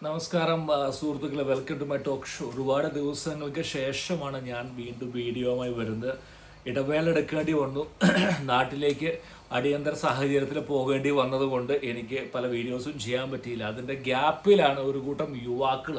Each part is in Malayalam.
നമസ്കാരം സുഹൃത്തുക്കളെ, welcome to my talk show. ഒരുപാട് ദിവസങ്ങൾക്ക് ശേഷമാണ് ഞാൻ വീണ്ടും വീഡിയോയുമായി വരുന്നത്. ഇടവേള എടുക്കേണ്ടി വന്നു. നാട്ടിലേക്ക് അടിയന്തര സാഹചര്യത്തിൽ പോകേണ്ടി വന്നതുകൊണ്ട് എനിക്ക് പല വീഡിയോസും ചെയ്യാൻ പറ്റിയില്ല. അതിൻ്റെ ഗ്യാപ്പിലാണ് ഒരു കൂട്ടം യുവാക്കൾ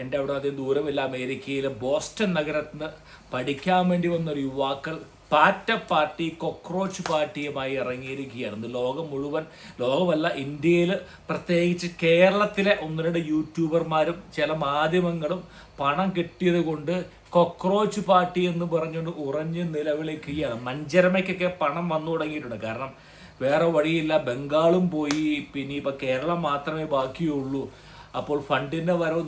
എൻ്റെ അവിടെ അധികം ദൂരമില്ല, അമേരിക്കയിലെ ബോസ്റ്റൺ നഗരത്തിൽ നിന്ന് പഠിക്കാൻ വേണ്ടി വന്നൊരു യുവാക്കൾ പാറ്റ പാർട്ടി, കൊക്രോച്ച് പാർട്ടിയുമായി ഇറങ്ങിയിരിക്കുകയാണ്. ലോകം മുഴുവൻ, ലോകമല്ല ഇന്ത്യയിൽ പ്രത്യേകിച്ച് കേരളത്തിലെ ഒന്ന് രണ്ട് യൂട്യൂബർമാരും ചില മാധ്യമങ്ങളും പണം കിട്ടിയത് കൊണ്ട് കൊക്രോച്ച് പാർട്ടി എന്ന് പറഞ്ഞുകൊണ്ട് ഉറഞ്ഞ് നിലവിളിക്കുകയാണ്. മഞ്ചരമയ്ക്കൊക്കെ പണം വന്നു തുടങ്ങിയിട്ടുണ്ട്. കാരണം വേറെ വഴിയില്ല, ബംഗാളും പോയി, പിന്നെ ഇപ്പം കേരളം മാത്രമേ ബാക്കിയുള്ളൂ. അപ്പോൾ ഫണ്ടിൻ്റെ വരവ്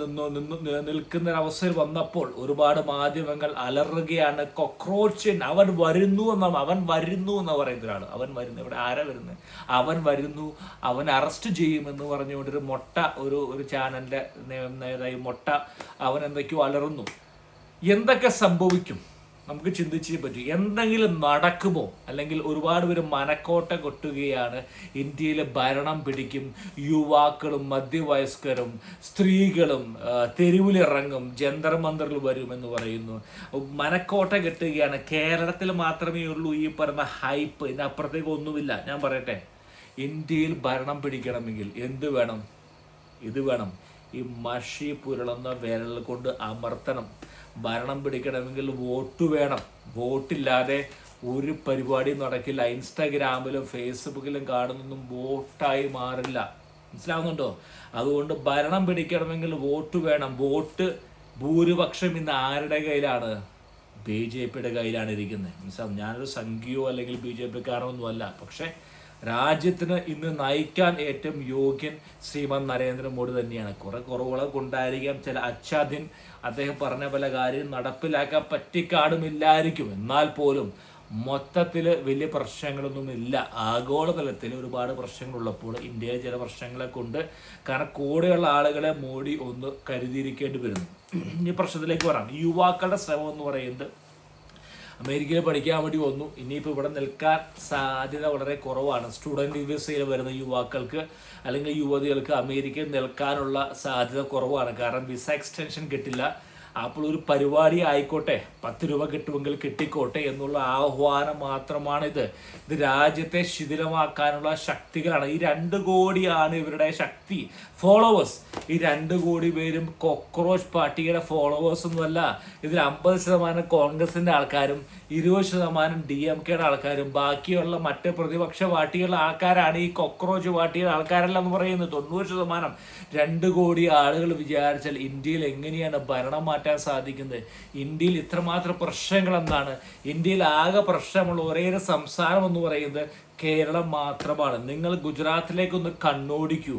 നിൽക്കുന്ന ഒരവസ്ഥയിൽ വന്നപ്പോൾ ഒരുപാട് മാധ്യമങ്ങൾ അലറുകയാണ്. കൊക്രോച്ചിൻ അവൻ വരുന്നു എന്ന് പറയുന്ന ഒരാൾ, അവൻ വരുന്നു, ഇവിടെ ആരാ വരുന്നത്, അവൻ വരുന്നു, അവൻ അറസ്റ്റ് ചെയ്യുമെന്ന് പറഞ്ഞുകൊണ്ടൊരു മൊട്ട ഒരു ചാനലിൻ്റെ നേതായി മൊട്ട അവൻ എന്തൊക്കെയോ അലറുന്നു. എന്തൊക്കെ സംഭവിക്കും നമുക്ക് ചിന്തിച്ചേ പറ്റൂ. എന്തെങ്കിലും നടക്കുമോ? അല്ലെങ്കിൽ ഒരുപാട് പേര് മനക്കോട്ട കൊട്ടുകയാണ്. ഇന്ത്യയിൽ ഭരണം പിടിക്കും, യുവാക്കളും മധ്യവയസ്കരും സ്ത്രീകളും തെരുവിലിറങ്ങും, ജന്തർ മന്ദറിൽ വരുമെന്ന് പറയുന്നു. മനക്കോട്ട കെട്ടുകയാണ്. കേരളത്തിൽ മാത്രമേ ഉള്ളൂ ഈ പറയുന്ന ഹൈപ്പ്, ഇതിനപ്പുറത്തേക്ക് ഒന്നുമില്ല. ഞാൻ പറയട്ടെ, ഇന്ത്യയിൽ ഭരണം പിടിക്കണമെങ്കിൽ എന്ത് വേണം? ഇത് വേണം. ഈ മഷി പുരളുന്ന വിരൽ കൊണ്ട് അമർത്തണം. ഭരണം പിടിക്കണമെങ്കിൽ വോട്ട് വേണം. വോട്ടില്ലാതെ ഒരു പരിപാടിയും നടക്കില്ല. ഇൻസ്റ്റാഗ്രാമിലും ഫേസ്ബുക്കിലും കാണുന്നൊന്നും വോട്ടായി മാറില്ല. മനസ്സിലാവുന്നുണ്ടോ? അതുകൊണ്ട് ഭരണം പിടിക്കണമെങ്കിൽ വോട്ട് വേണം. വോട്ട് ഭൂരിപക്ഷം ഇന്ന് ആരുടെ കയ്യിലാണ്? BJPയുടെ കയ്യിലാണ് ഇരിക്കുന്നത്. മനസ്സിലാവും? ഞാനൊരു സംഘിയോ അല്ലെങ്കിൽ BJPക്കാരോ ഒന്നുമല്ല. പക്ഷേ രാജ്യത്തിന് ഇന്ന് നയിക്കാൻ ഏറ്റവും യോഗ്യൻ ശ്രീമാൻ നരേന്ദ്രമോദി തന്നെയാണ്. കുറെ കുറവുകളൊക്കെ ഉണ്ടായിരിക്കാം. ചില അച്ഛാദിൻ അദ്ദേഹം പറഞ്ഞ പല കാര്യം നടപ്പിലാക്കാൻ പറ്റിക്കാടുമില്ലായിരിക്കും. എന്നാൽ പോലും മൊത്തത്തിൽ വലിയ പ്രശ്നങ്ങളൊന്നുമില്ല. ആഗോളതലത്തിൽ ഒരുപാട് പ്രശ്നങ്ങളുള്ളപ്പോൾ ഇന്ത്യയിലെ ചില പ്രശ്നങ്ങളെ കൊണ്ട് കാരണം കൂടെയുള്ള ആളുകളെ മോഡി ഒന്ന് കരുതിയിരിക്കേണ്ടി വരുന്നു. ഈ പ്രശ്നത്തിലേക്ക് വരാം. യുവാക്കളുടെ ശ്രമം എന്ന് പറയുന്നത് അമേരിക്കയിൽ പഠിക്കാൻ വേണ്ടി വന്നു. ഇനിയിപ്പോൾ ഇവിടെ നിൽക്കാൻ സാധ്യത വളരെ കുറവാണ്. സ്റ്റുഡൻറ്റ് വിസയിൽ വരുന്ന യുവാക്കൾക്ക് അല്ലെങ്കിൽ യുവതികൾക്ക് അമേരിക്കയിൽ നിൽക്കാനുള്ള സാധ്യത കുറവാണ്. കാരണം വിസ എക്സ്റ്റൻഷൻ കിട്ടില്ല. അപ്പോൾ ഒരു പരിപാടി ആയിക്കോട്ടെ, 10 രൂപ കിട്ടുമെങ്കിൽ കിട്ടിക്കോട്ടെ എന്നുള്ള ആഹ്വാനം മാത്രമാണിത്. ഇത് രാജ്യത്തെ ശിഥിലമാക്കാനുള്ള ശക്തികളാണ്. ഈ 2 കോടിയാണ് ഇവരുടെ ശക്തി, ഫോളോവേഴ്സ്. ഈ 2 കോടി പേരും കൊക്രോച്ച് പാർട്ടിയുടെ ഫോളോവേഴ്സ് ഒന്നുമല്ല. ഇതിൽ 50% കോൺഗ്രസിൻ്റെ ആൾക്കാരും 20% DMKയുടെ ആൾക്കാരും ബാക്കിയുള്ള മറ്റ് പ്രതിപക്ഷ പാർട്ടികളുടെ ആൾക്കാരാണ് ഈ കൊക്രോച്ച് പാർട്ടിയുടെ ആൾക്കാരല്ല എന്ന് പറയുന്നത്. 90% 2 കോടി ആളുകൾ വിചാരിച്ചാൽ ഇന്ത്യയിൽ എങ്ങനെയാണ് ഭരണം മാറ്റാൻ സാധിക്കുന്നത്? ഇന്ത്യയിൽ ഇത്രമാത്രം പ്രശ്നങ്ങൾ എന്താണ്? ഇന്ത്യയിൽ ആകെ പ്രശ്നമുള്ള ഒരേ ഒരു സംസ്ഥാനം എന്ന് പറയുന്നത് കേരളം മാത്രമാണ്. നിങ്ങൾ ഗുജറാത്തിലേക്കൊന്ന് കണ്ണോടിക്കൂ.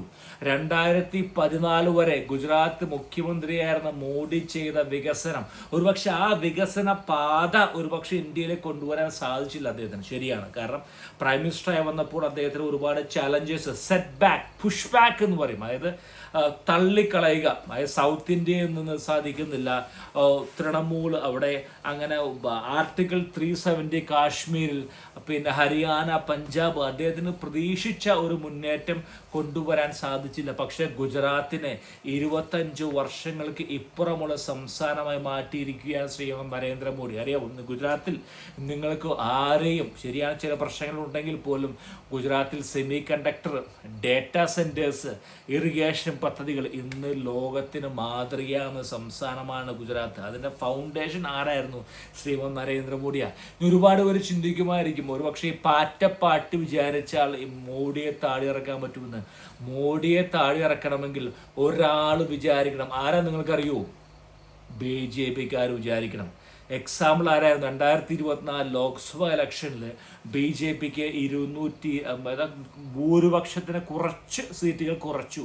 2014 വരെ ഗുജറാത്ത് മുഖ്യമന്ത്രിയായിരുന്ന മോഡി ചെയ്ത വികസനം, ഒരുപക്ഷെ ആ വികസന പാത ഒരുപക്ഷെ ഇന്ത്യയിലേക്ക് കൊണ്ടുവരാൻ സാധിച്ചില്ല അദ്ദേഹത്തിന്. ശരിയാണ്. കാരണം പ്രൈം മിനിസ്റ്ററായി വന്നപ്പോൾ അദ്ദേഹത്തിന് ഒരുപാട് challenges, set back, push back എന്ന് പറയും. അതായത് തള്ളിക്കളയുക. അതായത് സൗത്ത് ഇന്ത്യയിൽ നിന്ന് സാധിക്കുന്നില്ല, തൃണമൂൽ അവിടെ അങ്ങനെ ആർട്ടിക്കിൾ 370 കാശ്മീരിൽ, പിന്നെ ഹരിയാന, പഞ്ചാബ്, അദ്ദേഹത്തിന് പ്രതീക്ഷിച്ച ഒരു മുന്നേറ്റം കൊണ്ടുവരാൻ സാധിച്ചില്ല. പക്ഷേ ഗുജറാത്തിനെ 25 വർഷങ്ങൾക്ക് ഇപ്പുറമുള്ള സംസ്ഥാനമായി മാറ്റിയിരിക്കുകയാണ് ശ്രീമാൻ നരേന്ദ്രമോദി. അറിയാം, ഗുജറാത്തിൽ നിങ്ങൾക്ക് ആരെയും, ശരിയാണ് ചില പ്രശ്നങ്ങൾ ഉണ്ടെങ്കിൽ പോലും ഗുജറാത്തിൽ semi conductor, data centres, irrigation പദ്ധതികൾ ഇന്ന് ലോകത്തിന് മാതൃകയാകുന്ന സംസ്ഥാനമാണ് ഗുജറാത്ത്. അതിൻ്റെ ഫൗണ്ടേഷൻ ആരായിരുന്നു? ശ്രീമാൻ നരേന്ദ്രമോദിയാണ്. ഒരുപാട് പേര് ചിന്തിക്കുമായിരിക്കും ഒരുപക്ഷെ ഈ പാറ്റപ്പാട്ടി വിചാരിച്ചാൽ ഈ മോഡിയെ താഴെയിറക്കാൻ പറ്റുമെന്ന്. മോഡിയെ താഴെയിറക്കണമെങ്കിൽ ഒരാൾ വിചാരിക്കണം. ആരാ നിങ്ങൾക്കറിയോ? BJPക്കാർ വിചാരിക്കണം. എക്സാമ്പിൾ ആരായിരുന്നു? 2024 ലോക്സഭ ഇലക്ഷനിൽ BJPക്ക് 200 ഭൂരിപക്ഷത്തിന് കുറച്ച് സീറ്റുകൾ കുറച്ചു.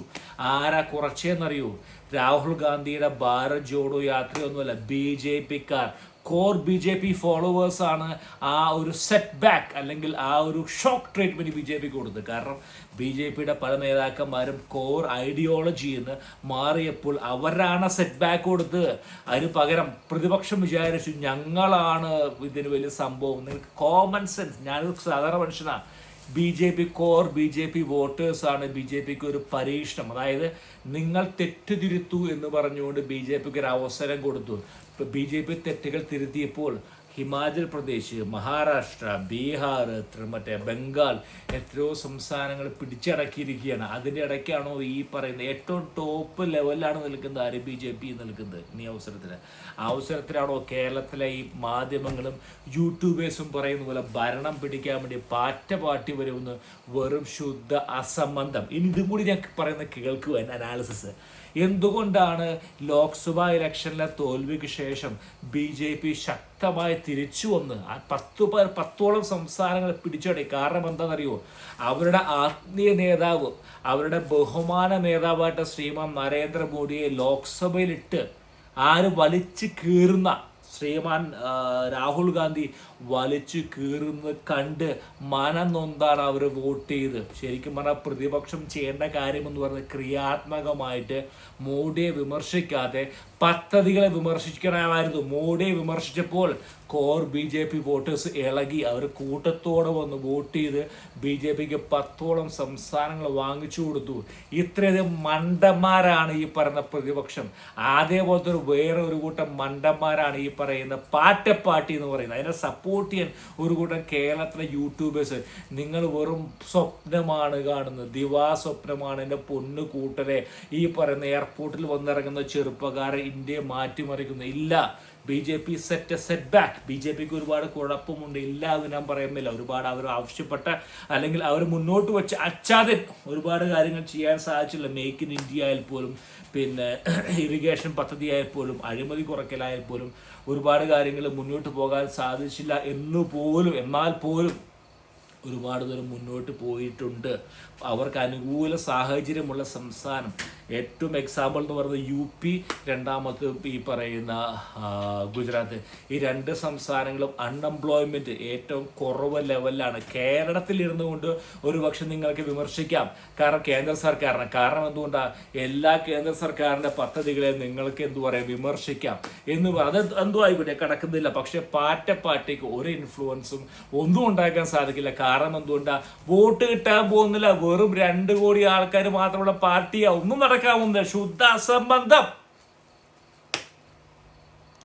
ആരാ കുറച്ചെന്നറിയോ? രാഹുൽ ഗാന്ധിയുടെ ഭാരത് ജോഡോ യാത്രയൊന്നുമല്ല, BJPക്കാർ, കോർ BJP ഫോളോവേഴ്സ് ആണ് ആ ഒരു സെറ്റ് ബാക്ക് അല്ലെങ്കിൽ ആ ഒരു ഷോക്ക് ട്രീറ്റ്മെൻറ്റ് BJPക്ക് കൊടുത്തത്. കാരണം BJPയുടെ പല നേതാക്കന്മാരും കോർ ഐഡിയോളജിയിൽ നിന്ന് മാറിയപ്പോൾ അവരാണ് സെറ്റ് ബാക്ക് കൊടുത്തത്. അതിന് പകരം പ്രതിപക്ഷം വിചാരിച്ചു ഞങ്ങളാണ് ഇതിന് വലിയ സംഭവം. നിങ്ങൾക്ക് കോമൺ സെൻസ്, ഞാനൊരു സാധാരണ മനുഷ്യനാണ്, ബി ജെ പി വോട്ടേഴ്സാണ് ബി ജെ പിക്ക് ഒരു പരീക്ഷണം. അതായത് നിങ്ങൾ തെറ്റ് തിരുത്തു എന്ന് പറഞ്ഞുകൊണ്ട് ബി ജെ പിക്ക് ഒരു അവസരം കൊടുത്തു. ഇപ്പം ബി ജെ പി തെറ്റുകൾ തിരുത്തിയപ്പോൾ ഹിമാചൽ പ്രദേശ്, മഹാരാഷ്ട്ര, ബീഹാർ, മറ്റേ ബംഗാൾ എത്രയോ സംസ്ഥാനങ്ങൾ പിടിച്ചടക്കിയിരിക്കുകയാണ്. അതിൻ്റെ ഇടയ്ക്കാണോ ഈ പറയുന്നത് ഏറ്റവും ടോപ്പ് ലെവലിലാണ് നിൽക്കുന്നത് ആര്? ബി ജെ പി നിൽക്കുന്നത്. ഈ അവസരത്തിലാണോ കേരളത്തിലെ ഈ മാധ്യമങ്ങളും യൂട്യൂബേഴ്സും പറയുന്ന പോലെ ഭരണം പിടിക്കാൻ വേണ്ടി പാർട്ടി വരുമെന്ന്? വെറും ശുദ്ധ അസംബന്ധം. ഇനി ഇതും കൂടി ഞാൻ പറയുന്നത് കേൾക്കുക, എൻ്റെ അനാലിസിസ്. എന്തുകൊണ്ടാണ് ലോക്സഭാ ഇലക്ഷനിലെ തോൽവിക്ക് ശേഷം ബി ജെ പി ശക്തമായി തിരിച്ചു വന്ന് ആ 10ഓളം സംസ്ഥാനങ്ങൾ പിടിച്ചടക്കി? കാരണം എന്താണെന്നറിയോ? അവരുടെ ആത്മീയ നേതാവ്, അവരുടെ ബഹുമാന നേതാവായിട്ട് ശ്രീമാൻ നരേന്ദ്രമോദിയെ ലോക്സഭയിലിട്ട് ആര് വലിച്ചു കീറുന്ന ശ്രീമാൻ രാഹുൽ ഗാന്ധി വലിച്ചു കീറുന്നത് കണ്ട് മനം നൊന്താണ് അവർ വോട്ട് ചെയ്ത്. ശരിക്കും പറഞ്ഞാൽ പ്രതിപക്ഷം ചെയ്യേണ്ട കാര്യമെന്ന് പറഞ്ഞാൽ ക്രിയാത്മകമായിട്ട് മോഡിയെ വിമർശിക്കാതെ പദ്ധതികളെ വിമർശിക്കണമായിരുന്നു. മോഡിയെ വിമർശിച്ചപ്പോൾ core B J P voters ഇളകി. അവർ കൂട്ടത്തോടെ വന്ന് വോട്ട് ചെയ്ത് ബി ജെ പിക്ക് 10ഓളം സംസ്ഥാനങ്ങൾ വാങ്ങിച്ചു കൊടുത്തു. ഇത്രയധികം മണ്ടന്മാരാണ് ഈ പറയുന്ന പ്രതിപക്ഷം. അതേപോലത്തെ വേറെ ഒരു കൂട്ടം മണ്ടന്മാരാണ് ഈ പറയുന്ന പാർട്ടി എന്ന് പറയുന്നത്. അതിനെ സപ്പോർട്ട് ചെയ്യാൻ ഒരു കൂട്ടം കേരളത്തിലെ യൂട്യൂബേഴ്സ്. നിങ്ങൾ വെറും സ്വപ്നമാണ് കാണുന്നത്, ദിവാസ്വപ്നമാണ് എൻ്റെ പൊന്നു കൂട്ടരെ. ഈ പറയുന്ന എയർപോർട്ടിൽ വന്നിറങ്ങുന്ന ചെറുപ്പക്കാരെ ഇന്ത്യയെ മാറ്റിമറിക്കുന്നു. ഇല്ല, B J P set back. B J പിക്ക് ഒരുപാട് കുഴപ്പമുണ്ട്, ഇല്ല അത് ഞാൻ പറയുന്നില്ല. ഒരുപാട് അവർ ആവശ്യപ്പെട്ട അല്ലെങ്കിൽ അവർ മുന്നോട്ട് വെച്ച് അച്ചാതെ ഒരുപാട് കാര്യങ്ങൾ ചെയ്യാൻ സാധിച്ചില്ല. മേക്ക് ഇൻ ഇന്ത്യ ആയാൽ പോലും, പിന്നെ ഇറിഗേഷൻ പദ്ധതി ആയാൽ പോലും, അഴിമതി കുറയ്ക്കലായാൽ പോലും ഒരുപാട് കാര്യങ്ങൾ മുന്നോട്ട് പോകാൻ സാധിച്ചില്ല എന്നാൽ പോലും ഒരുപാട് ദൂരം മുന്നോട്ട് പോയിട്ടുണ്ട്. അവർക്ക് അനുകൂല സാഹചര്യമുള്ള സംസ്ഥാനം, ഏറ്റവും എക്സാമ്പിൾ എന്ന് പറയുന്നത് യു പി, രണ്ടാമത് ഈ പറയുന്ന ഗുജറാത്ത്. ഈ 2 സംസ്ഥാനങ്ങളും അൺഎംപ്ലോയ്മെൻറ്റ് ഏറ്റവും കുറവ് ലെവലിലാണ്. കേരളത്തിൽ ഇരുന്നു കൊണ്ട് ഒരുപക്ഷെ നിങ്ങൾക്ക് വിമർശിക്കാം, കാരണം കേന്ദ്ര സർക്കാരിനെ. കാരണം എന്തുകൊണ്ടാണ്? എല്ലാ കേന്ദ്ര സർക്കാരിൻ്റെ പദ്ധതികളെ നിങ്ങൾക്ക് വിമർശിക്കാം എന്ന് അത് എന്തോ ആയിക്കോട്ടെ, കിടക്കുന്നില്ല. പക്ഷെ പാർട്ടിക്ക് ഒരു ഇൻഫ്ലുവൻസും ഒന്നും ഉണ്ടാക്കാൻ സാധിക്കില്ല. കാരണം എന്തുകൊണ്ടാണ്? വോട്ട് കിട്ടാൻ പോകുന്നില്ല. വെറും 2 കോടി ആൾക്കാർ മാത്രമുള്ള പാർട്ടിയാണ്. ഒന്നും നടക്കാവുന്നത് ശുദ്ധ അസംബന്ധം.